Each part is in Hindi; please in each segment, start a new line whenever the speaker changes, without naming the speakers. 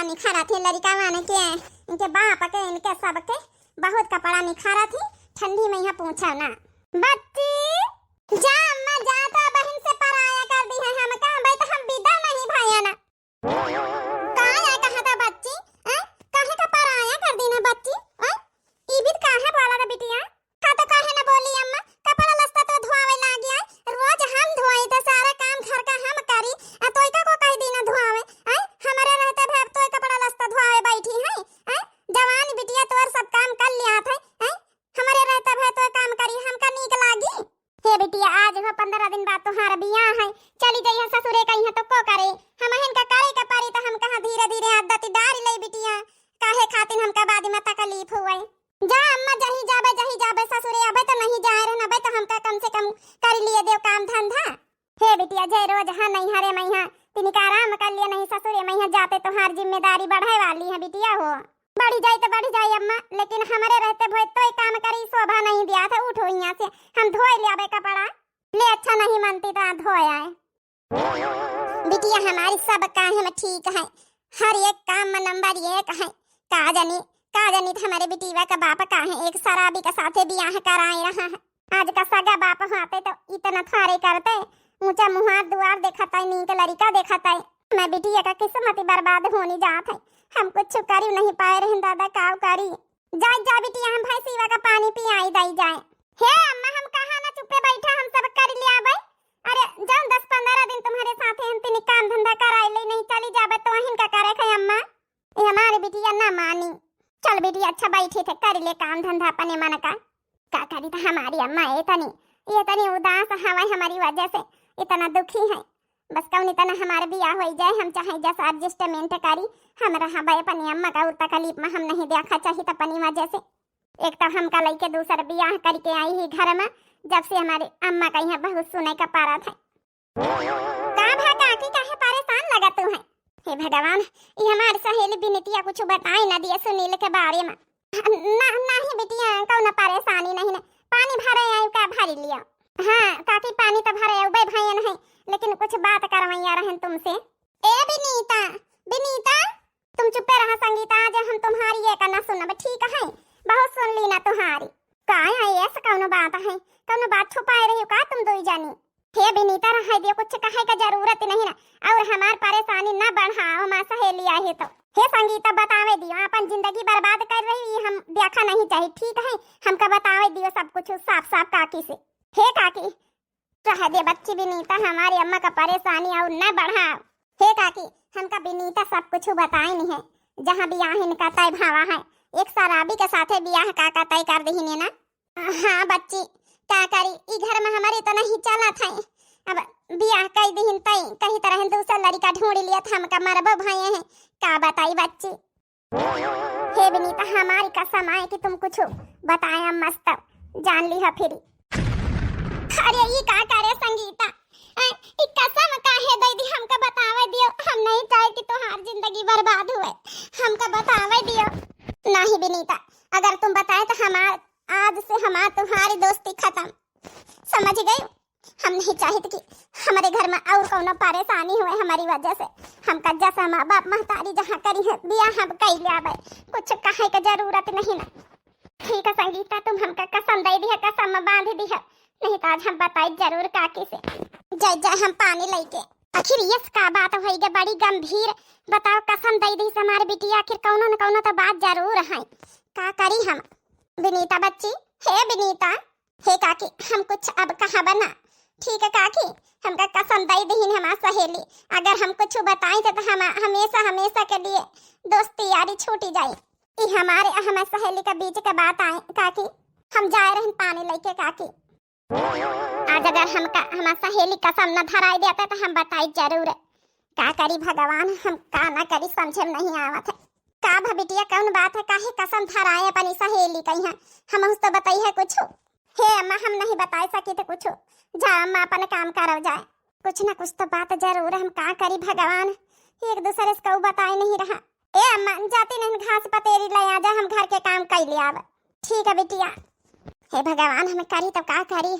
निखारा थे लड़का माने के इनके बाप के इनके सब के बहुत कपड़ा निखारा थी। ठंडी में यहाँ पहुंचा ना बच्ची जा अम्मा जाता बहन से पराया कर दी है हम का भाई तो हम विदा नहीं भैया ना काहे कहा था बच्ची काहे का पराया कर दी ना बच्ची ई भी काहे बोला रे बिटिया का तो काहे ना बोली अम्मा कपड़ा लस्ता तो धोआवे लाग गया रोज हम धोई तो सारा काम घर का हम करी तोय का को कह दी ना धोआवे हमारे रहते भैया तोय कपड़ा लस्ता धोआवे बैठी है जवान बिटिया तोर सब काम कर लिया था हमारे रहते भैया तोय काम करी हमका नीक लागी हे बिटिया आज हो 15 दिन बाद तुम्हारा बियाह है चली जाइए ससुरे कहीं तो को करे हम हन का करे के पारी तो हम कहां धीरे धीरे आदत डाल ले बिटिया काहे खातिन हमका बाद में तकलीफ हुए जा अम्मा जही जाबे ससुरे आबे तो नहीं जाए रहना बे तो हमका कम से कम कर लिए देव काम धंधा हे बिटिया जय रोज हां नहीं हरे मैया तिनका आराम कर लिया नहीं ससुरे मैया जाते तो हर जिम्मेदारी बढ़ाए वाली है बिटिया हो बढ़ी जाए तो बढ़ी जाए अम्मा लेकिन हमारे रहते भोय तो काम करी शोभा नहीं दिया था उठो यहाँ से हम धोए ले आबे कपड़ा ले अच्छा नहीं मानती तो धोए आए बिटिया हमारी सब काम में ठीक है हर एक काम में नंबर 1 है का जानी हमारे बिटिया का बाप का है एक शराबी के साथे बियाह कराए रहा है आज का सगा बाप आते तो इतना थारे करते ऊंचा मुहार दुआर देखता है नीक लड़का देखता है मैं बिटिया का किस्मत बर्बाद होने जात है हम कुछ कर नहीं पाए रहे दादा काव करी जा बिटिया हम भाई सीवा का पानी पी आई दाई जाए हे अम्मा हम कहां ना चुपे बैठा हम सब कर लिया भाई अरे जाओ 10-15 दिन तुम्हारे साथ हम तीन काम धंधा कराई ले नहीं चली जाबे तो हिन का करे खे अम्मा ये हमारी बिटिया ना मानी चल बिटिया अच्छा बैठे थे कर ले काम धंधा अपने मन का करी तो हमारी अम्मा ये तनी उदास हवा हमारी वजह से इतना दुखी है बस कौन इतना हमारे बियाह हो जाए हम चाहे जैसा एडजस्टमेंट करी हम रहा भाई अपनी अम्मा का उतना तकलीफ में हम नहीं देखा चाहिए तो अपनी वजह से एक तो हम का लइके दूसरा बियाह करके आई ही घर में जब से हमारी अम्मा का यहाँ बहुत सुने का पारा था का भा काकी काहे परेशान लगा तू है हे भगवान ये हमारी सहेली बिनतिया कुछ बताई ना दिया सुनील के बारे में ना ही बिटिया कौन परेशानी नहीं पानी भरे आयु का भरी लिया हाँ काकी पानी तो भरे आयु भाई भाई नहीं लेकिन कुछ बात करवाइया रहन तुमसे ए बिनीता तुम चुपे रहा संगीता आज हम तुम्हारी ये करना सुनब ठीक है बहुत सुन ली ना तुम्हारी का है ऐसा कौन बात छुपाए रही का तुम दो जानी हे बिनीता रहा दियो कुछ कहे का जरूरत नहीं ना और हमार परेशानी ना बढ़ाओ हमार सहेली आई तो हे संगीता बतावे दियो अपन जिंदगी बर्बाद कर रही हम देखा नहीं चाहिए ठीक है हमका बतावे दियो सब कुछ साफ काकी से हे काकी रह दे बच्ची बिनीता हमारी अम्मा का परेशानी और न बढ़ाओ हे काकी हमका बिनीता सब कुछ बताई नहीं है जहाँ बियाह इनका तय भावा है एक शराबी के साथे बियाह का तय कर दी ना हाँ बच्ची क्या करी ई घर में हमारे तो नहीं चला था अब बियाह कई दिन तय कहीं तरह दूसरा लड़का ढूंढ लिया था हमका मरबो भाई है का बताई बच्ची हे बिनीता हमारी कसम आए कि तुम कुछ बताया मस्त जान ली है फिर अरे ये का करे संगीता ई कसम काहे दे दी हमका बतावे दियो हम नहीं चाहे कि तुम्हारी जिंदगी बर्बाद हुए हमका बतावे दियो नहीं बिनीता अगर तुम बताए तो आज से हमार तुम्हारी दोस्ती खत्म समझ गई हम नहीं चाहते कि हमारे घर में और कोनो परेशानी हुए हमारी वजह से हमका जैसा माँ बाप महतारी जहाँ करी है बियाह हम कई लिया कुछ कहे का जरूरत नहीं ना ठीक है संगीता तुम हमका कसम दे दी है कसम में बांध दी है नहीं तो आज हम बताई जरूर काकी से जय हम पानी लेके आखिर ये का बात होई गे बड़ी गंभीर बताओ कसम दे दी हमारी बिटिया आखिर कौनो न कौनो तो बात जरूर है का करी हम बिनीता बच्ची हे बिनीता हे काकी हम कुछ अब कहा बना ठीक है काकी हमका कसम दे दी हमारी सहेली अगर हम कुछ बताएं तो हम हमेशा के लिए दोस्ती यारी छूटी जाए ये हमारे सहेली का बीच का बात आए काकी हम जाए रहे पानी लेके काकी आज अगर हमारा सहेली कसम न धराई देता तो हम बताई जरूर का करी भगवान हम का ना करी समझे नहीं आवत है का भबिटिया कौन बात है काहे कसम धराए अपनी सहेली कहीं हम उस तो बताई है कुछ हे अम्मा हम नहीं बता सकी तो कुछ जा अम्मा अपन काम करो जाए कुछ ना कुछ तो बात जरूर हम का करी भगवान एक दूसरे से बताई नहीं रहा ए अम्मा जाती नहीं घास पतेरी ले आ जा हम घर के काम कर लिया अब ठीक है बिटिया हे भगवान हमें करी तो का करी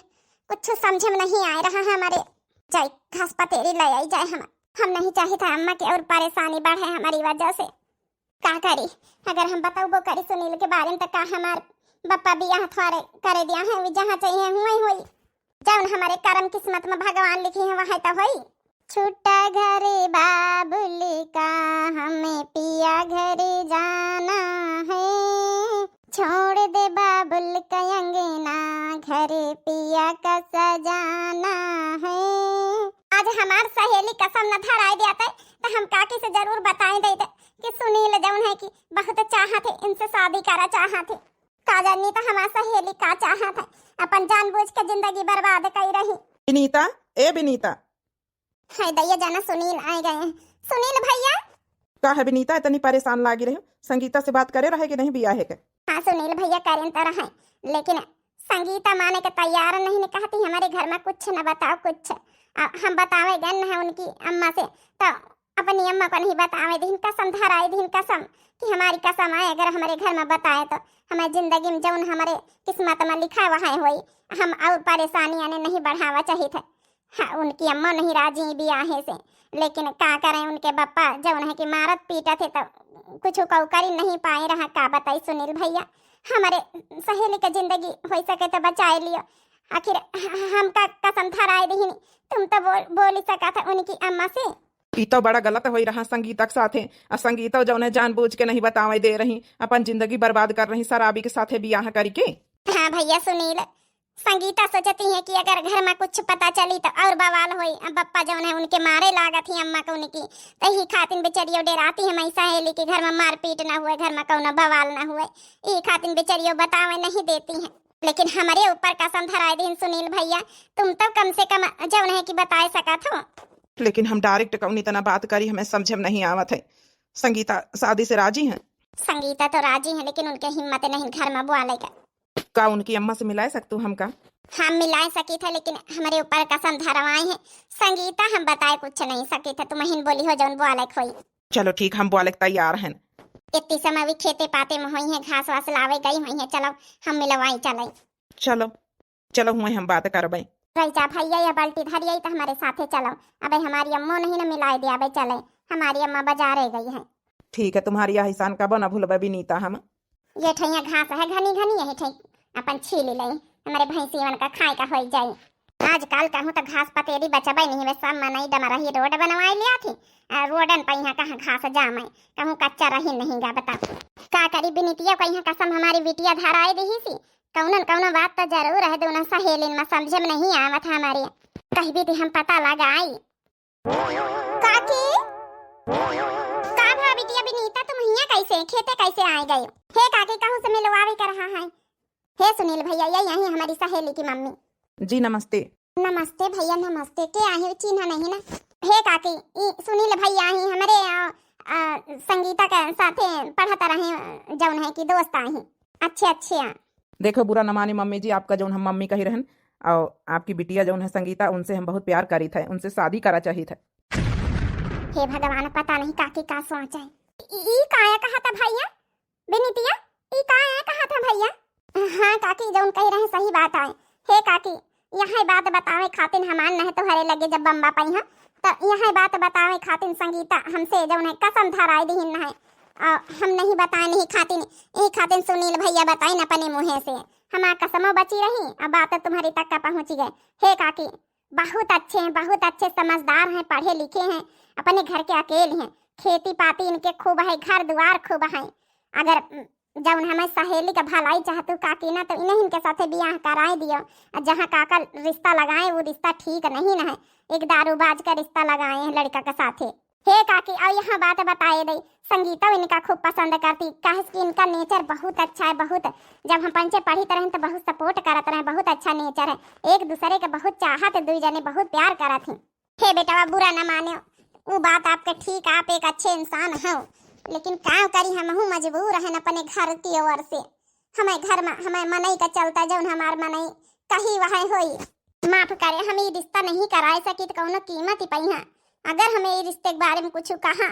कुछ समझ में नहीं आ रहा है हमारे जाए घास पतेरी ले आई जाए हम नहीं चाहे था अम्मा की और परेशानी बढ़े हमारी वजह से का करी, अगर हम बताऊबो करी सुनील के बारे में तो का हमार बप्पा बियाह थोड़े करे दिया है, जहाँ चाहिए हुई हुई, जौन हमारे कर्म किस्मत में भगवान लिखी है वहाँ तो हुई। छूटा घरे बाबुल का हमें पिया घरे जाना है, छोड़ दे बाबुल का अंगना घरे पिया का सजाना है। आज हमार सहेली कसम न धराई दिया तो हम काकी से जरूर बताए देते कि सुनील जौन है कि बहुत चाहते इनसे शादी करा चाहते। का जानी तो हमार सहेली का चाहत है, अपन जानबूझ के जिंदगी बर्बाद कर रही।
विनीता, ए विनीता।
हाय दैया जाना सुनील आ गए हैं। सुनील भैया
का है विनीता, इतनी परेशान लागी रही? संगीता से बात करे रहे कि नहीं बिया है के?
हाँ सुनील भैया करें तो रहे, लेकिन संगीता माने के तैयार नहीं ने कहती हमारे घर में कुछ न बताओ कुछ। हम बतावे गए न उनकी अम्मा से तो अपनी अम्मा को नहीं बतावे दिन कसम धराई दिन कसम कि हमारी कसम आए अगर हमारे घर में बताए तो हमारी जिंदगी में जौन हमारे किस्मत में लिखा हुआ है हुई, हम और परेशानियां ने नहीं बढ़ावा चाहिए थे। हाँ उनकी अम्मा नहीं राजी बियाहे से, लेकिन का करें उनके बप्पा जौन है कि मारत पीटा थे तो कुछ कौकरी नहीं पाए रहा। का बताई सुनील भैया, हमारे सहेली का जिंदगी हो सके तो बचाए लियो, आखिर हम का कसम धराए दी, तुम तो बोल ही सका था उनकी अम्मा से।
ई तो बड़ा गलत हो रहा संगीता के साथे। संगीता जौन है जानबूझ के नहीं बतावे दे रही, अपन जिंदगी बर्बाद कर रही शराबी के साथे बियाह करके।
हाँ भैया सुनील, संगीता सोचती है कि अगर घर में कुछ पता चली तो और बवाल होई। बप्पा जौन है उनके मारे लागत ही अम्मा को उनकी, तही खातिन बेचारियो डराती है मैं सहेली के घर में मारपीट ना हुए, घर में कौन बवाल ना हुए, ई खातिन बेचारियो बतावे नहीं देती है। लेकिन हमारे ऊपर कसम धराए दिन सुनील भैया, तुम तो कम से कम जौन है कि बताए सका थो।
लेकिन हम डायरेक्ट कौन इतना बात करी, हमें समझ में नहीं आवत है। संगीता शादी से राजी है?
संगीता तो राजी है, लेकिन उनके हिम्मत नहीं घर में बुआ लेगा।
का उनकी अम्मा से मिला सकतू हमका?
हम मिला सकी थे, लेकिन हमारे ऊपर कसम धरवाए हैं संगीता, हम बताए कुछ नहीं सके थे। तुम हिन बोली हो जौन बुआ लेक होई।
चलो ठीक, हम बुआ लेक तैयार हैं।
इतनी समय भी खेते पाते में हुई है, घास वास लावे गई हुई है, चलो हम मिलवाई चले।
चलो चलो हुए हम बात करबे।
रईचा भैया या बाल्टी धरिए तो हमारे साथे चलो। अबे हमारी अम्मो नहीं ना मिलाई दिया, अबे चले, हमारी अम्मा बाजारे गई है।
ठीक है, तुम्हारी एहसान का बना भूलबा विनीता हम।
ये ठैया घास है घनी घनी है ठै, अपन छील ले, हमारे भैंसीवन का खाए का हो जाए। आजकल कहूँ तो घास पतेरी बचबे नहीं, वे सब मनाई डमा रही रोड बनवाई लिया थी, रोडन पर यहाँ कहाँ घास जाम है, कहूँ कच्चा रही नहीं गा। बता का करी बिनीतिया को यहाँ कसम हमारी बिटिया धराई दी सी, कौन कौन बात तो जरूर है, दोनों सहेलिन में समझ में नहीं आवत हमारे, कहीं भी थी हम पता लगाई। काकी का भा बिटिया बिनीता, तुम यहाँ कैसे खेते कैसे आए गए? हे काकी कहूँ से मिलवावे कर रहा है। हे सुनील भैया, यही हमारी सहेली की मम्मी।
जी नमस्ते।
नमस्ते भैया नमस्ते, के आए चिन्हा नहीं ना? हे काकी सुनील भैया ही हमारे संगीता के साथे पढ़ता रहे जौन है कि दोस्त आई। अच्छे अच्छे
देखो बुरा न माने मम्मी जी, आपका जौन हम मम्मी कही रहन, और आपकी बिटिया जौन है संगीता, उनसे हम बहुत प्यार करी थे, उनसे शादी करा चाहिए थे।
हे भगवान, पता नहीं काकी का सोच है। ई काया कहा था भैया बिनीतिया, ई काया कहा था भैया? हाँ काकी जौन कह रहे सही बात है। हे काकी यहाँ बात बतावे खातिन हमान न तो हरे लगे जब बम्बा पई है, तो यहाँ बात बतावे खातिन संगीता हमसे जौन है कसम धराई दी है, हम नहीं बताए नहीं खातिन, ई खातिन सुनील भैया बताई न अपने मुँह से, हमारा कसमों बची रही, अब बात तुम्हारी तक का पहुँच गए। हे काकी बहुत अच्छे हैं, बहुत अच्छे समझदार हैं, पढ़े लिखे हैं, अपने घर के अकेले हैं, खेती पाती इनके खूब है, घर द्वार खूब है। अगर जब हमें सहेली का भलाई चाहतू काकी ना, तो इन्हें इनके साथे बियाह कराए दियो। जहाँ काका रिश्ता लगाए वो रिश्ता ठीक नहीं ना है, एक दारूबाज का रिश्ता लगाए हैं लड़का के साथे। हे काकी और यहाँ बात बताए दे, संगीता इनका खूब पसंद करती, कहे कि इनका नेचर बहुत अच्छा है, बहुत, जब हम पंचे पढ़ी तरह तो बहुत सपोर्ट करत रहे, बहुत अच्छा नेचर है, एक दूसरे के बहुत चाहत, दुई जने बहुत प्यार करत हैं। हे बेटा बुरा न माने, वो बात आपके ठीक, आप एक अच्छे इंसान हो, लेकिन क्या करी हम मजबूर हैं अपने घर की ओर से, हमें घर में हमें मनई का चलता जौन हमार मनई कहीं वह होई। माफ करे, हम ये रिश्ता नहीं कराए सकी तो कौनो कीमत ही पई है। अगर हमें ये रिश्ते के बारे में कुछ कहा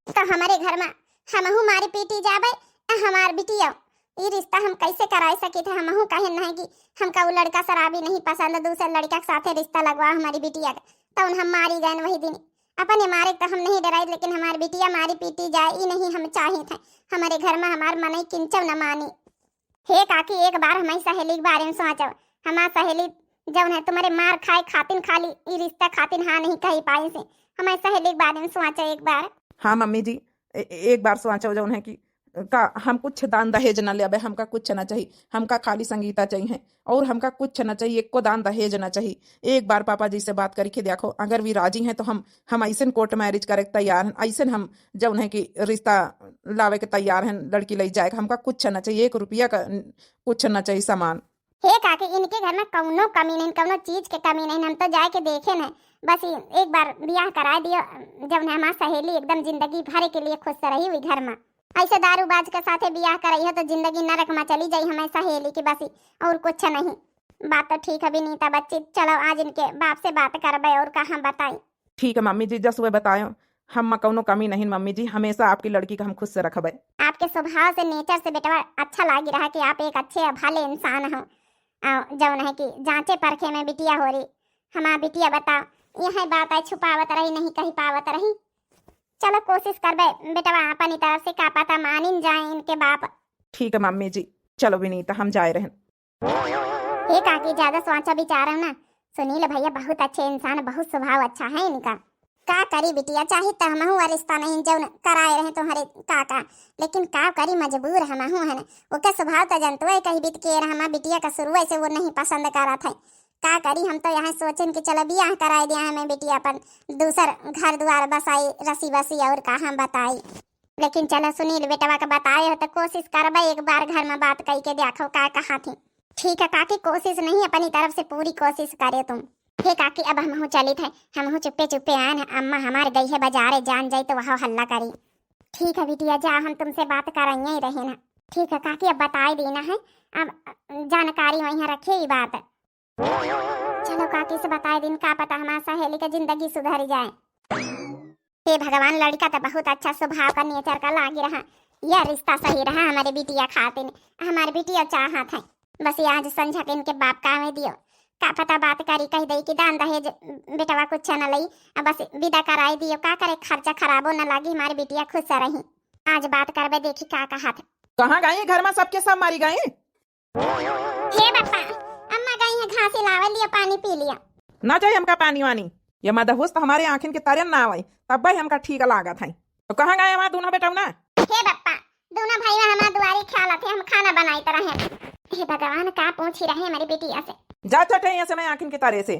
तो हमारे घर में हमहू मारी पीटी जाबे, हमार बिटिया ये रिश्ता हम कैसे कराए सके थे। हमहू कहे नहीं कि हमका वो लड़का शराबी नहीं पसंद, दूसरे लड़का के साथे रिश्ता लगवा हमारी बिटिया का, तो हम मारी गए वही दिन। अपने मारे तो हम नहीं डराई, लेकिन हमारी बिटिया मारी पीटी जाए ई नहीं हम चाहे थे। हमारे घर में हमार मनई किंचव न मानी। हे काकी एक बार हमारी सहेली के बारे में सोचो। हमार सहेली जब है तुम्हारे मार खाए खातिन खाली ई रिश्ता खातिन हाँ नहीं कही पाई से। हमारी सहेली के बारे में सोचो एक बार।
हाँ मम्मी जी, एक बार सोचो जौन है कि का हम कुछ दान दहेज न लेबे, हमका कुछ न चाहिए, हमका खाली संगीता चाहिए और हमका कुछ न चाहिए, एक को दान दहेज न चाहिए। एक बार पापा जी से बात करके देखो, अगर भी राजी हैं तो हम ऐसे कोर्ट मैरिज करे के तैयार हैं, ऐसे हम जौन है कि रिश्ता लावे के तैयार हैं, लड़की ले जाएगा। हमका कुछ न चाहिए, 1 रुपया का कुछ न चाहिए सामान।
हे काकी इनके घर में कौनो कमी नहीं, कौनो चीज के कमी नहीं। हम तो जाए के देखे न, बस एक बार ब्याह करा दियो। जब हमारी सहेली एकदम जिंदगी भर के लिए खुश रही हुई घर में। ऐसे दारूबाज के साथे ब्याह कराई है तो जिंदगी नरक में चली जाई हमारी सहेली की, बस और कुछ नहीं। बात तो ठीक है विनीता बच्ची, चलो आज इनके बाप से बात करबे और कहाँ बताई।
ठीक है मम्मी जी, जस वे बतायो, हम कौनो कमी नहीं मम्मी जी, हमेशा आपकी लड़की का हम खुद से रखबे।
आपके स्वभाव से नेचर से बेटा अच्छा लगी रहा कि आप एक अच्छे भले इंसान हो। जौन है कि जांचे परखे में बिटिया हो रही। हमारा बिटिया बताओ यह बात है छुपावत रही नहीं कहीं पावत रही। चलो कोशिश करबे बेटा अपनी तरफ से, का पता मानिन जाए इनके बाप।
ठीक है मम्मी जी, चलो विनीता हम जाए रहे।
हे काकी ज्यादा सोचा विचार ना। सुनील भैया बहुत अच्छे इंसान, बहुत स्वभाव अच्छा है इनका। का करी बिटिया, चाहे तो हम हुआ रिश्ता नहीं जौन कराए रहे तुम्हारे काका, लेकिन का करी मजबूर हम है ना। ओके स्वभाव तो जनतो है, कहीं बीत के हमारा बिटिया का शुरू से वो नहीं पसंद करा था। का करी हम तो यहाँ सोचन कि चलो ब्याह कराए दिया हमें बिटिया अपन दूसर घर द्वार बसाई रसी बसी और कहाँ बताई। लेकिन चलो सुनील बेटवा का बताए हो तो कोशिश करबे एक बार घर में बात कही के देखो का कहा थी। ठीक है काकी, कोशिश नहीं अपनी तरफ से पूरी कोशिश करे तुम। हे काकी अब हम चली थे, हम चुप्पे चुप्पे आए हैं। अम्मा हमारे गई है बाजारे, जान जाई तो वहाँ हल्ला करी। ठीक है बिटिया जा, हम तुमसे बात कराइए ही रहे ना। ठीक है काकी अब बताए देना है, अब जानकारी वहीं रखिए ये बात। चलो काकी से बताए दिन, का पता हमारी सहेली की जिंदगी सुधर जाए। हे भगवान, लड़का तो बहुत अच्छा स्वभाव का नेचर का लागी रहा। यह रिश्ता सही रहा हमारे बिटिया खातिर, हमारे बिटिया चाहत है। बस आज संझा के इनके बाप का में दियो, का पता बात करी कह दई कि दान दहेज बेटवा कुछ न लई, अब बस विदा कराई दियो। का करे खर्चा खराबो न लागी, हमारी बिटिया खुश रही। आज बात करबे देखी का कहा था।
कहाँ गए घर में सबके सब मारी गए?
हे बापा अम्मा गई है घास लावे लिया, पानी पी लिया।
ना चाहिए हमका पानी वानी, ये मदहोश तो हमारे आँखिन के तारे ना आवे तब भाई हमका ठीक लगा था। तो कहाँ गए हमारे दोनों बेटा ना?
हे बापा दोनों भाई हमारे दुआरी ख्याल थे, हम खाना बनाई तरह। हे भगवान का पूछ ही रहे हमारी बेटिया से।
जा चटे यहाँ से मैं आँखिन के तारे से।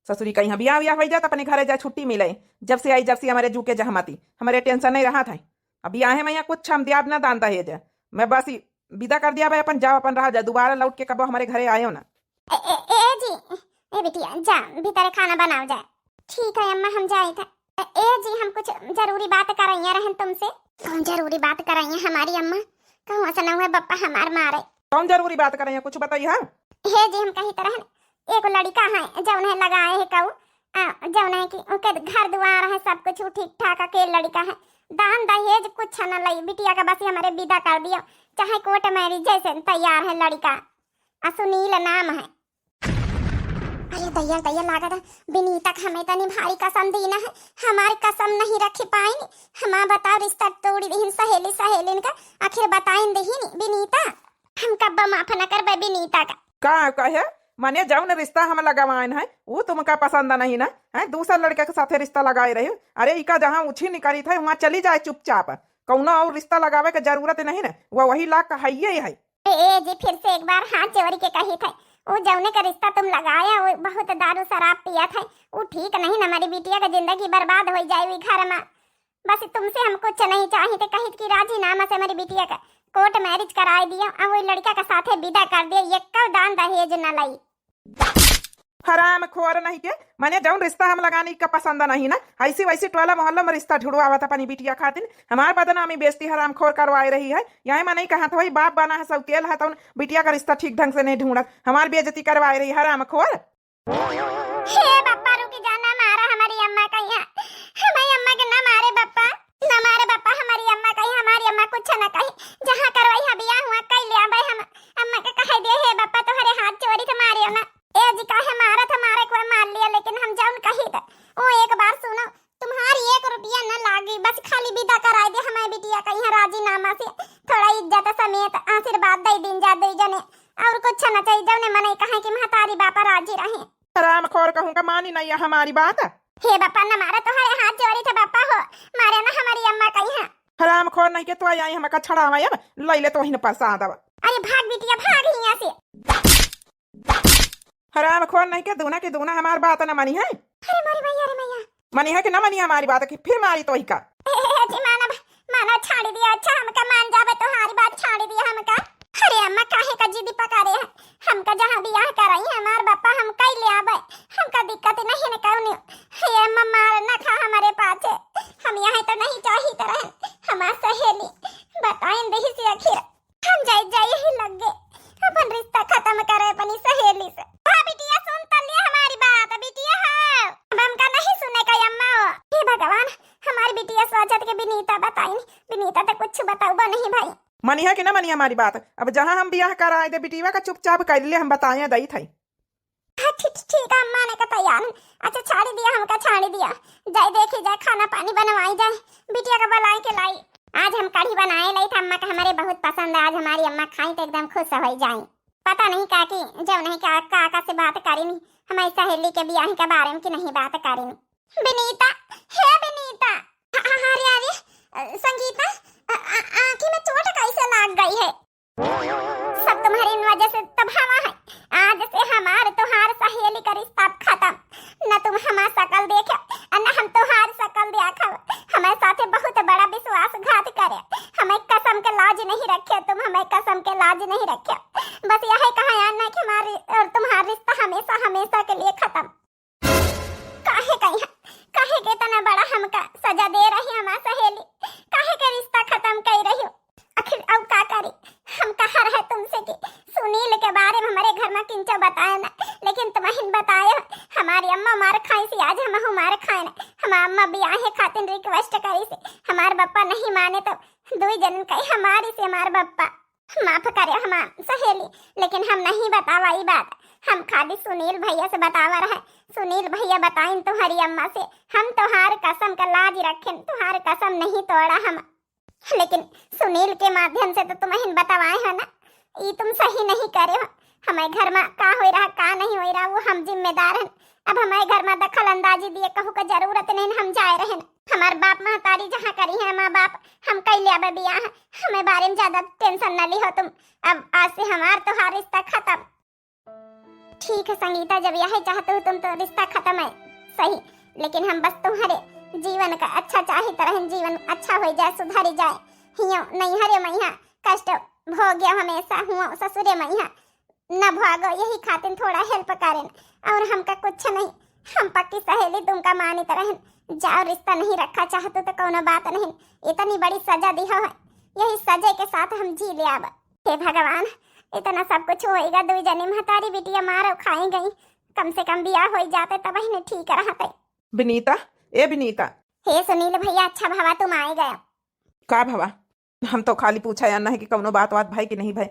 ससुरी कहीं बिया विया हो जाए तो अपने घरे जा छुट्टी मिले। जब से आई जब से हमारे जूके जहमती, हमारे टेंशन नहीं रहा था। अभी आए मैं यहाँ कुछ हम दिया ना दान दहेज, मैं बस विदा कर दिया भाई अपन जाओ अपन रहा जाए, दोबारा लौट के कब हमारे घरे आए हो ना।
ए जी ए बिटिया जा भीतर खाना बनाओ जाए। ठीक है अम्मा हम जाए थे। ए जी हम कुछ जरूरी बात कराइए रहन तुमसे। कौन जरूरी बात कराइए हमारी अम्मा? कहूँ ऐसा ना हुआ बप्पा हमार मारे।
कौन जरूरी बात करें कुछ बताइए। हाँ
हे जी हम कही तरह एक लड़का है जौन है लगाए है कहू जौन है कि उनके घर द्वार है सब कुछ ठीक ठाक के लड़का है, दान दहेज कुछ न लई, बिटिया का बस हमारे विदा कर दियो, चाहे कोर्ट मैरिज जैसे तैयार है लड़का। सुनील नाम है। अरे दैया दैया लागत है विनीता हमें तनी भारी कसम दीना है, हमारी कसम नहीं रखी पाएंगे। हम बताओ रिश्ता तोड़ी दीन सहेली सहेलिन का, आखिर बताइन दहीन विनीता। हम कब माफ न करबे विनीता का
कहे माने जौन रिश्ता हम लगावाइन है वो तुमका पसंद नहीं ना है, दूसरा लड़के के साथे रिश्ता लगाए रही। अरे इका जहाँ उछी निकली था वहाँ चली जाए चुपचाप, कौनो और रिश्ता लगावे के जरूरत नहीं ना, वो वही लाख का है है।
ए जी फिर से एक बार हाथ जोड़ के कही थे, वो जौने का रिश्ता तुम लगाया वो बहुत दारू शराब पिया था, वो ठीक नहीं, हमारी बिटिया का जिंदगी बर्बाद हो जाए घर में। बस तुमसे हम कुछ नहीं चाहिए, कही कि राजीनामा से हमारी बिटिया का कोर्ट मैरिज कराए दिया और वो लड़का का साथे विदा कर दिया, ये कब दान दहेज न लई।
हराम खोर नहीं के माने जौन रिश्ता हम लगाने का पसंद नहीं ना, ऐसी वैसी टोला मोहल्ला में रिश्ता ढूंढवा था अपनी बिटिया खातिर, हमार बदनामी बेइज्जती हराम खोर करवाई रही है। यहाँ मैं नहीं कहा था वही बाप बना है सब तेल है तो बिटिया का रिश्ता ठीक ढंग से नहीं ढूंढा, हमारी बेइज्जती करवाई रही हराम खोर।
हे बापा रुकी जाना मारा हमारी अम्मा का, यहाँ हमारी अम्मा के ना मारे बापा, ना मारे बापा हमारी अम्मा का, हमारी अम्मा कुछ न कही, जहाँ करवाई है बिया हुआ कई ले भाई हम अम्मा का कह दे। हे बापा तुम्हारे हाथ चोरी तो मारियो ना। ए जी काहे मारा था, मारे कोई मार लिया, लेकिन हम जाऊन कही था वो एक बार सुनो, तुम्हारी रहे।
हराम खोर कहूँगा मानी नहीं है हमारी बात।
हे बापा न मारा तुम्हारे हाथ जोड़ी थे बापा हो, मारे ना हमारी अम्मा कही है।
हराम खोर नहीं के तो आई हम का छड़ा अब ले ले तो ही न प्रसाद अब।
अरे भाग बिटिया भाग यहाँ से।
हराम खोर नहीं के दूना की दूना हमारी बात न मानी है।
अरे मारी भैया, अरे मैया
मनी है कि न मनी हमारी बात की फिर मारी तो ही का।
जी माना छाड़ी दिया। अच्छा हमका मान जावे तो हमारी बात छाड़ी दिया हमका। अरे अम्मा काहे का जिद पका रहे हैं, हमका जहाँ बियाह कराई है हमार बापा हम कई ले आवे, हमका दिक्कत नहीं न कौन। हे अम्मा मार न खा हमारे पास है, हम यहाँ तो नहीं चाही तरह हमार सहेली बताएं दही से आखिर हम जाई ही लग गए अपन रिश्ता खत्म करे अपनी सहेली से। हाँ बिटिया सुन तो लिया हमारी बात बिटिया। हाँ अब हमका नहीं सुने का अम्मा। हे भगवान हमारी बिटिया स्वाजत के विनीता बताई, विनीता तो कुछ बताऊबा नहीं भाई।
मनी है कि न मनी हमारी बात। अब जहाँ हम बियाह कराए थे बिटिया का चुपचाप कर ले हम बताए दई थी।
हाँ ठीक है अम्मा ने का तैयार। अच्छा छाड़ी दिया हमका छाड़ी दिया। जाए देखी जाए खाना पानी बनवाई जाए, बिटिया का बुलाई के लाई। आज हम कढ़ी बनाए लाई था, अम्मा का हमारे बहुत पसंद है। आज हमारी अम्मा खाई तो एकदम खुश हो जाए। पता नहीं का की जब नहीं का से बात करी नहीं हमारी सहेली के बियाह के बारे में की नहीं बात करी नहीं। विनीता है विनीता। अरे संगीता आँखी में चोट कैसे लाग गई है? सब तुम्हारी वजह से तबाह है। आज से हमार तुहार सहेली का रिश्ता खत्म। न तुम हमार शकल देखे और न हम तुहार शकल देखा। हमारे साथे बहुत बड़ा विश्वासघात करे, हमें कसम के लाज नहीं रखे। तुम हमें कसम के लाज नहीं रखे। बस यही कहा यार ना कि हमारी और तुम्हारा रिश्ता हमेशा हमेशा के लिए खत्म। काहे के इतना बड़ा हमका सजा दे रही हमार सहेली, काहे के रिश्ता खत्म कर रही हो? आखिर अब का करी? हम कहा रहे तुमसे कि सुनील के बारे में हमारे घर में किंचा बताया ना, लेकिन तुम्हें बताया हमारी अम्मा मार खाई सी। आज हम मार खाए ना, हमार अम्मा बियाहे खातिर रिक्वेस्ट करी से हमार बप्पा नहीं माने तो दो जन कही हमारी से हमार बप्पा माफ करे हमार सहेली। लेकिन हम नहीं बतावा ये बात, हम खाली सुनील भैया से बतावा रहे। सुनील भैया बताइन तुम्हारी अम्मा से, हम तुम्हार कसम का लाज रखें, तुम्हार कसम नहीं तोड़ा हम। लेकिन सुनील के माध्यम से तो तुम्हें बतावाए है ना, ये तुम सही नहीं करे हो। हमारे घर में का हो रहा का नहीं हो रहा वो हम जिम्मेदार हैं। अब हमारे घर में दखल अंदाजी दिए कहू का जरूरत नहीं, हम जाए रहे। हमारे बाप महतारी जहाँ करी है माँ बाप हम कई ले अब बियाह, हमें बारे में ज्यादा टेंशन न ली हो तुम। अब आज से हमार तुम्हारा रिश्ता खत्म। ठीक है संगीता, जब यही चाहते हो तुम तो रिश्ता खत्म है सही, लेकिन हम बस तुम्हारे जीवन का अच्छा चाहे तरह जीवन अच्छा हो जाए, सुधर जाए। हियो नहीं हरे मैया कष्ट भोग्य हमेशा हुआ ससुरे मैया न भागो, यही खातिर थोड़ा हेल्प करें। और हमका कुछ नहीं, हम पक्की सहेली तुमका मानी तरह जाओ। रिश्ता नहीं रखा चाहते तो कोनो बात नहीं, इतनी बड़ी सजा दी है, यही सजा के साथ हम जी ले। अब हे भगवान इतना सब कुछ होएगा, दो जने महतारी बिटिया मारो खाई गई, कम से कम बियाह हो जाते तब ही ठीक रहते।
विनीता ए विनीता।
हे सुनील भैया अच्छा भवा तुम आए गए।
का भवा? हम तो खाली पूछा या ना है कि कौनो बात भाई कि नहीं भाई,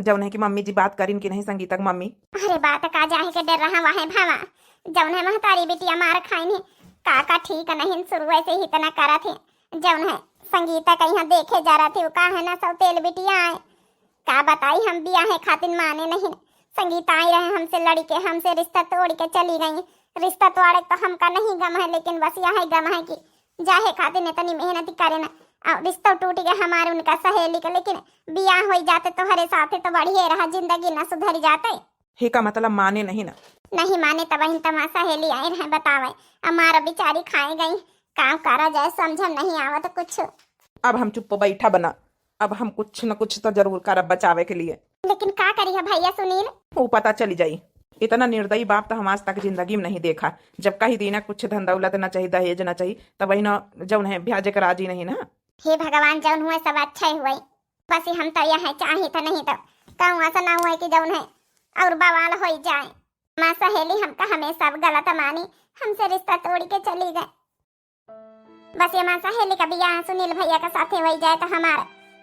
जब नहीं कि मम्मी जी बात करीन कि नहीं संगीता मम्मी।
अरे बात का जाहे के डर रहा वहाँ भवा, जब है महतारी बिटिया मार खाई का ठीक नहीं शुरू से ही इतना करा थे। जब है संगीता कहीं देखे जा रहा थे वो का है ना सब तेल बिटिया आए का बताई हम बियाह खातिर माने नहीं। संगीता आई रहे हमसे लड़ी के, हमसे रिश्ता तोड़ के चली गई। रिश्ता तोड़े तो हमका नहीं गम है, लेकिन बस यह गम है कि जाहे खातिर इतनी मेहनत करे ना और रिश्ता टूट गया हमारे उनका सहेली का। लेकिन बियाह हो जाते तो हरे साथे तो बढ़िया रहा, जिंदगी ना सुधर जाते।
हे का मतलब माने नहीं ना?
नहीं माने तब ही तमाशा सहेली आई रहे बतावे, हमारा बिचारी खाई गई, काम करा जाए समझ नहीं आवत कुछ।
अब हम चुप बैठा बना, अब हम कुछ न कुछ तो जरूर करब बचावे के लिए।
लेकिन का करी है भैया सुनील?
वो पता चली जाई। इतना निर्दयी बाप तो हम आज तक जिंदगी में नहीं देखा। जब कहीं दीना कुछ धन दौलत न चाहिए, दहेज न चाहिए, तब वही न जौन है ब्याजे के राजी नहीं ना।
हे भगवान जौन हुए सब अच्छा ही हुए, बस हम तो यह चाहे तो नहीं तो कहूँ ऐसा ना हुए कि जौन है और बवाल हो जाए। माँ सहेली हमका हमेशा गलत मानी, हमसे रिश्ता तोड़ के चली गए। बस ये माँ सहेली का बियाह सुनील भैया के साथ हो जाए तो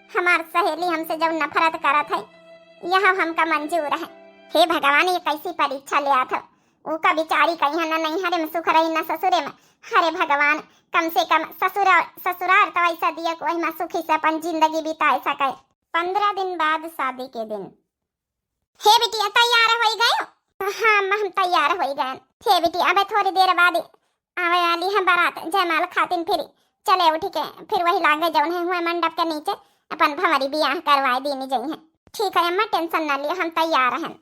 हमार सहेली हमसे जब नफरत करत है यह हमका मंजूर है। हे भगवान ये कैसी परीक्षा ले आता, वो का बिचारी कहीं न नहीं हरे में सुख रही न ससुरे में। हरे भगवान कम से कम ससुराल तो ऐसा दिया कोई में सुखी से अपन जिंदगी बिता सके। 15 दिन बाद शादी के दिन। हे बिटिया तैयार हो गए? हाँ अम्मा हम तैयार हो गए थे बेटी। अब थोड़ी देर बाद आवे वाली है बारात जयमाल खातिन। फिर चले उठ के फिर वही लागे जौन है हुए मंडप के नीचे अपन भंवरी बियाह करवाए देनी जई है। ठीक है अम्मा टेंशन ना लियो हम तैयार हैं।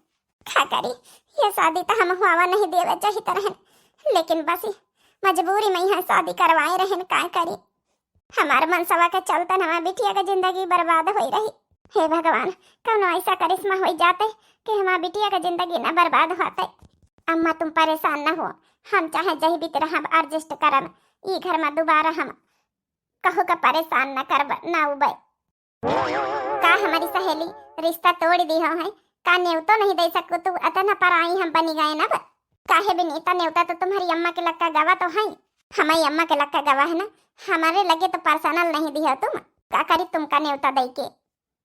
खा करी ये शादी तो हम हुआ नहीं देवे चाहिए रहन, लेकिन बस मजबूरी में यहाँ शादी करवाए रहन। का करी हमारे मनसवा के चलते हमारे बिटिया की जिंदगी बर्बाद हो रही। हे भगवान कौन ऐसा करिश्मा हो जाते कि हमारी बिटिया की जिंदगी न बर्बाद होते। अम्मा तुम परेशान न हो, हम चाहे जही भी तरह हम एडजस्ट करम। ई घर में दोबारा हम कहो का परेशान न करब न उबे। का हमारी सहेली रिश्ता तोड़ दी हो है का न्योता नहीं दे सको तू अतना पर आई हम बनी गए ना। काहे भी नीता न्योता तो तुम्हारी अम्मा के लक्का गवा तो है, हमारी अम्मा के लक्का गवा है ना। हमारे लगे तो पर्सनल नहीं दिया तुम। का करी तुमका न्योता दे के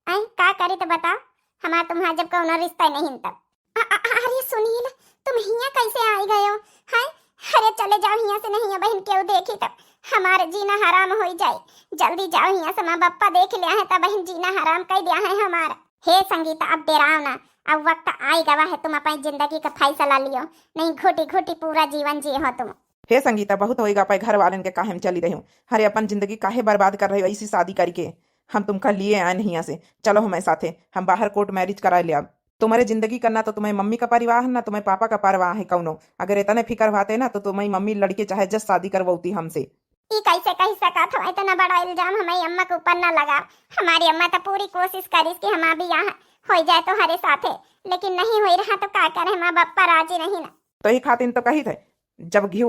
आई का करी तो बताओ। हमारा तुम्हारा जब कौन रिश्ता नहीं तब। अरे सुनील तुम हिया कैसे आई गए हो है? अरे चले जाओ हिया से नहीं बहन क्यों देखी तब हमारे जीना हराम हो जाए। जल्दी जाओ यहाँ से माँ बापा देख लिया है तब बहन जीना हराम कर दिया है हमारा। हे संगीता अब डराओ ना, अब वक्त आई गवा है तुम अपनी जिंदगी का फैसला लियो, नहीं घुटी घुटी पूरा जीवन जिए हो तुम।
हे संगीता बहुत होएगा पे घर वाले के काहे में चली रही हूँ। हरे अपन जिंदगी काहे बर्बाद कर रही हो ऐसी शादी करके। हम तुमका लिए आए नहीं यहाँ से, चलो हमारे साथे हम बाहर कोर्ट मैरिज करा लिया। तुम्हारे जिंदगी करना तो तुम्हें मम्मी का परिवार है ना तुम्हें पापा का परिवार है कौनो। अगर इतने फिक्र भाते ना तो तुम्हारी मम्मी लड़के चाहे जस शादी करवाती हमसे।
ई कैसे कह सका था इतना बड़ा इल्जाम हमारी अम्मा के ऊपर न लगा। हमारी अम्मा तो पूरी कोशिश करी कि हम भी यहाँ हो जाए तो हरे साथे, लेकिन नहीं हो रहा तो क्या करे माँ बापा राजी नहीं ना।
तो ही खातिन तो कही थे जब घी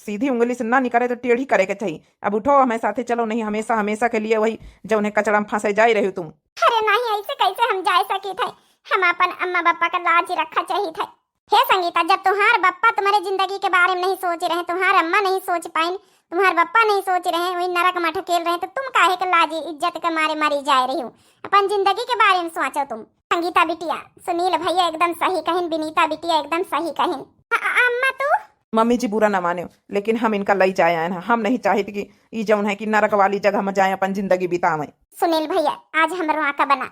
सीधी उंगली से ना निकले तो टेढ़ी करे के चाहिए। अब उठो हमें साथे चलो, नहीं हमेशा हमेशा के लिए वही जो उन्हें कचड़ा में फंसे जा रही हो तुम।
अरे नहीं ऐसे कैसे हम जा सकी थे, हम अपन अम्मा बापा का लाज ही रखा चाहिए था। हे संगीता जब तुम्हारे बापा तुम्हारे जिंदगी के बारे में नहीं सोच रहे, तुम्हारे अम्मा नहीं सोच पाए, तुम्हारे बापा नहीं सोच रहे, वही नरक में ठकेल रहे, तो तुम काहे के लाज इज्जत के मारे मरी जा रही हो। अपन जिंदगी के बारे में सोचो तुम। संगीता बिटिया सुनील भैया एकदम सही कहिन, विनीता बिटिया एकदम सही कहिन। अम्मा तू
मम्मी जी बुरा ना माने, लेकिन हम इनका लई जाए हैं। हम नहीं चाहते कि ये जौन है कि नरक वाली जगह में जाए अपन जिंदगी बितावे।
सुनील भैया आज हमारे वहाँ का बना,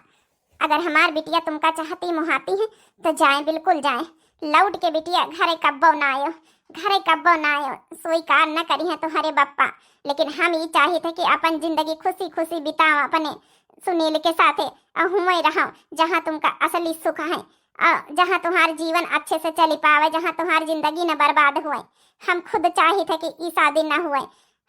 अगर हमार बिटिया तुमका चाहती मुहाती है तो जाए बिल्कुल जाए। लौट के बिटिया घरे कब्बो ना आयो, घरे कब्बो ना आयो, सोई कार न करी है तुम्हारे बप्पा। लेकिन हम ये चाहे थे कि अपन जिंदगी खुशी खुशी बिताओ अपने सुनील के साथे और हुए रहो जहाँ तुमका असली सुख है, जहाँ तुम्हारा जीवन अच्छे से चली पावे, जहाँ तुम्हारी जिंदगी न बर्बाद हुए। हम खुद चाहे थे कि ये शादी न हुए,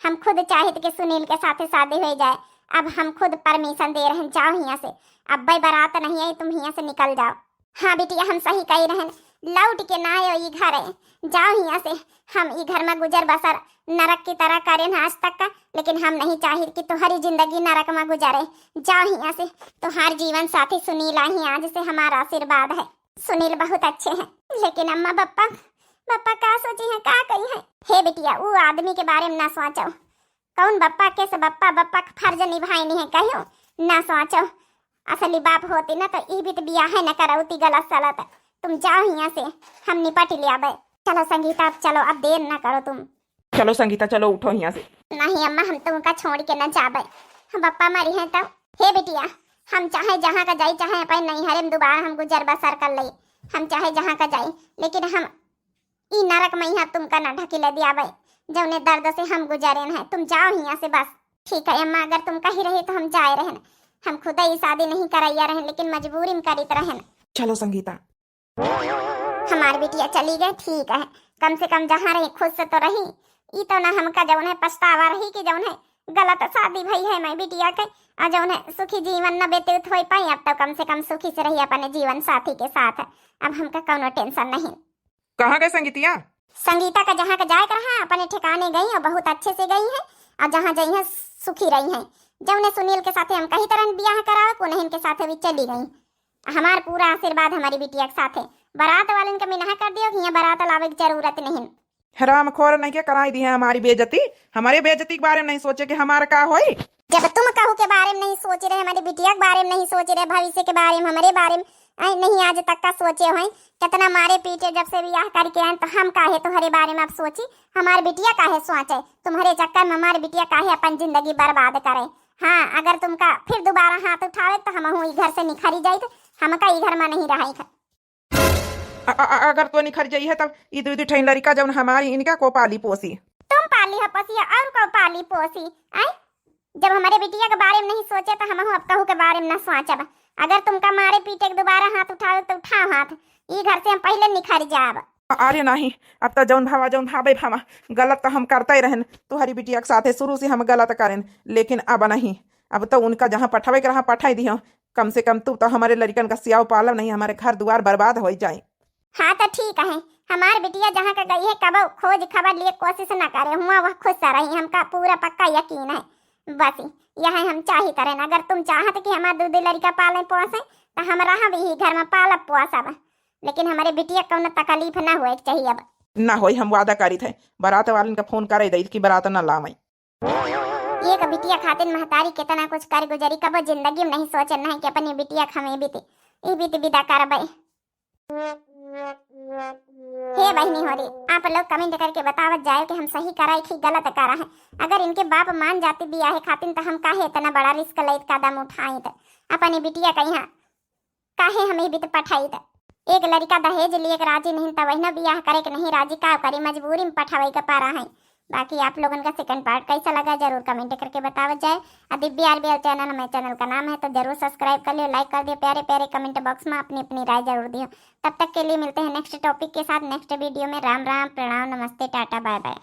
हम खुद चाहे थे कि सुनील के साथ शादी हो जाए। अब हम खुद परमिशन दे रहे हैं, जाओ यहाँ से। अब भाई बारात नहीं है, तुम यहाँ से निकल जाओ। हाँ बिटिया हम सही कही रहे, लौट के ना आयो ये घर है, जाओ यहाँ से। हम ये घर में गुजर बसर नरक की तरह करें आज तक का, लेकिन हम नहीं चाहे कि तुम्हारी जिंदगी नरक में गुजारे। जाओ यहाँ से, तुम्हार जीवन साथी सुनील ही आज से हमारा आशीर्वाद है। सुनील बहुत अच्छे हैं, लेकिन अम्मा बप्पा बप्पा का सोची है का कही है। हे बिटिया वो आदमी के बारे में ना सोचो, कौन बप्पा कैसे बप्पा बप्पा का फर्ज निभाई नहीं है कहो ना सोचो। असली बाप होती ना तो ये भी तो बियाह न करौती गलत सलत। तुम जाओ यहाँ से, हम निपट लिया बे। चलो संगीता अब चलो, अब देर ना करो तुम।
चलो संगीता चलो उठो यहाँ से।
नहीं अम्मा हम तुमका छोड़ के न जाबे, हम बप्पा मरी हैं तब। हे बिटिया हम चाहे जहाँ का जाई, चाहे अपन नहीं हरे दोबारा हम गुजर बसर कर ले, हम चाहे जहाँ का जाई, लेकिन हम ई नरक में यहाँ तुमका न ढकीले दिया बे जौने दर्द से हम गुजरे हैं। तुम जाओ यहाँ से बस। ठीक है अम्मा अगर तुम कही रहे तो हम जाए रहे, हम खुद ही शादी नहीं करैया रहे, लेकिन मजबूरी में करीत रहे।
चलो संगीता।
हमारी बिटिया चली गई ठीक है, कम से कम जहाँ रही खुद से तो रही। ई तो ना हमका जौन है पछतावा रही कि जौन है गलत शादी भई है मैं बिटिया के, और जौन है सुखी जीवन न व्यतीत हो पाई। अब तो कम से कम सुखी से रही अपने जीवन साथी के साथ, अब हमका कोनो टेंशन नहीं।
कहाँ गए संगीतिया?
संगीता का जहाँ का जाए कर है अपने ठिकाने गई और बहुत अच्छे से गई है, और जहाँ गई है सुखी रही है। जौने सुनील के साथ हम कहीं तरह ब्याह कराओ को नहीं, इनके साथ भी चली गई। हमार पूरा आशीर्वाद हमारी बिटिया के साथ है। बारात वाले का मिनहा कर दियो कि यहाँ बारात लावे की जरूरत नहीं।
हराम खोर नहीं क्या कराई दी है हमारी बेइज्जती। हमारे बेइज्जती के बारे में नहीं सोचे कि हमारा का होई।
जब तुम कहू के बारे में नहीं सोच रहे, हमारी बिटिया के बारे में नहीं सोच रहे, भविष्य के बारे में हमारे बारे में नहीं आज तक का सोचे हो। कितना मारे पीटे जब से ब्याह करके आए, तो हम काहे तुम्हारे बारे में अब सोची, हमारी बिटिया काहे सोचे। तुम्हारे चक्कर में हमारी बिटिया काहे अपन जिंदगी बर्बाद करे। हाँ अगर तुमका फिर दोबारा हाथ उठावे तो हम घर से निखरी जाए, तो हमका ई घर में नहीं रहा।
अगर तो निखर जाई है तब ई दूध ठैन लड़का जौन हमारी इनका को पाली पोसी।
तुम पाली हो पसिया और को पाली पोसी आई। जब हमारे बिटिया के बारे में नहीं सोचे तो हम अब कहू के बारे में ना सोचब। अगर तुमका मारे पीटे के दोबारा हाथ उठाओ तो उठाओ हाथ, ई घर से हम पहले निखर जाब।
अरे नहीं, अब तो जौन भावे भामा गलत तो हम करते ही रहन, तुम्हारी बिटिया के साथ शुरू से हम गलत करें, लेकिन अब नहीं, अब तो उनका जहाँ पठावे के रहा पठाई दियो। कम से कम तू तो हमारे लड़कन का सियाव पालब नहीं, हमारे घर द्वार बर्बाद हो जाए।
हाँ तो ठीक है, हमार बिटिया जहाँ का गई है कब खोज खबर लिए कोशिश न करे हुआ वह खुश रही, हमका पूरा पक्का यकीन है। बस यह हम चाही करें, अगर तुम चाहत कि हमार दूध लड़का पाले पोसे तो हम रहा भी घर में पालब पोसब, लेकिन हमारे बिटिया कौन तकलीफ ना होए चाहिए। अब
ना होई, हम वादा करी थे बारात वालन का फोन करे दई कि बारात ना लावई।
एक बिटिया खातिर महतारी कितना कुछ कर गुजरी, कबो जिंदगी में नहीं सोचल नहीं कि अपनी बिटिया खमे बीते ई बीत विदा करबे। हे बहनी होरी, आप लोग कमेंट करके बतावत जाए कि हम सही करा कि गलत करा है। अगर इनके बाप मान जाते बियाह खातिर तो हम काहे इतना बड़ा रिस्क लैत कदम उठाई त अपनी बिटिया कहिया काहे हमें बीत पठाई त। एक लड़का दहेज लिए राजी नहीं तब वही बियाह करे के नहीं राजी, का करी मजबूरी में पठावे के पारा है। बाकी आप लोगों का सेकंड पार्ट कैसा लगा जरूर कमेंट करके बतावत जाए। दिव्या आरबीएल चैनल हमारे चैनल का नाम है, तो जरूर सब्सक्राइब कर लियो, लाइक कर दियो, प्यारे प्यारे कमेंट बॉक्स में अपनी अपनी राय जरूर दियो। तब तक के लिए मिलते हैं नेक्स्ट टॉपिक के साथ नेक्स्ट वीडियो में। राम राम, प्रणाम, नमस्ते, टाटा, बाय बाय।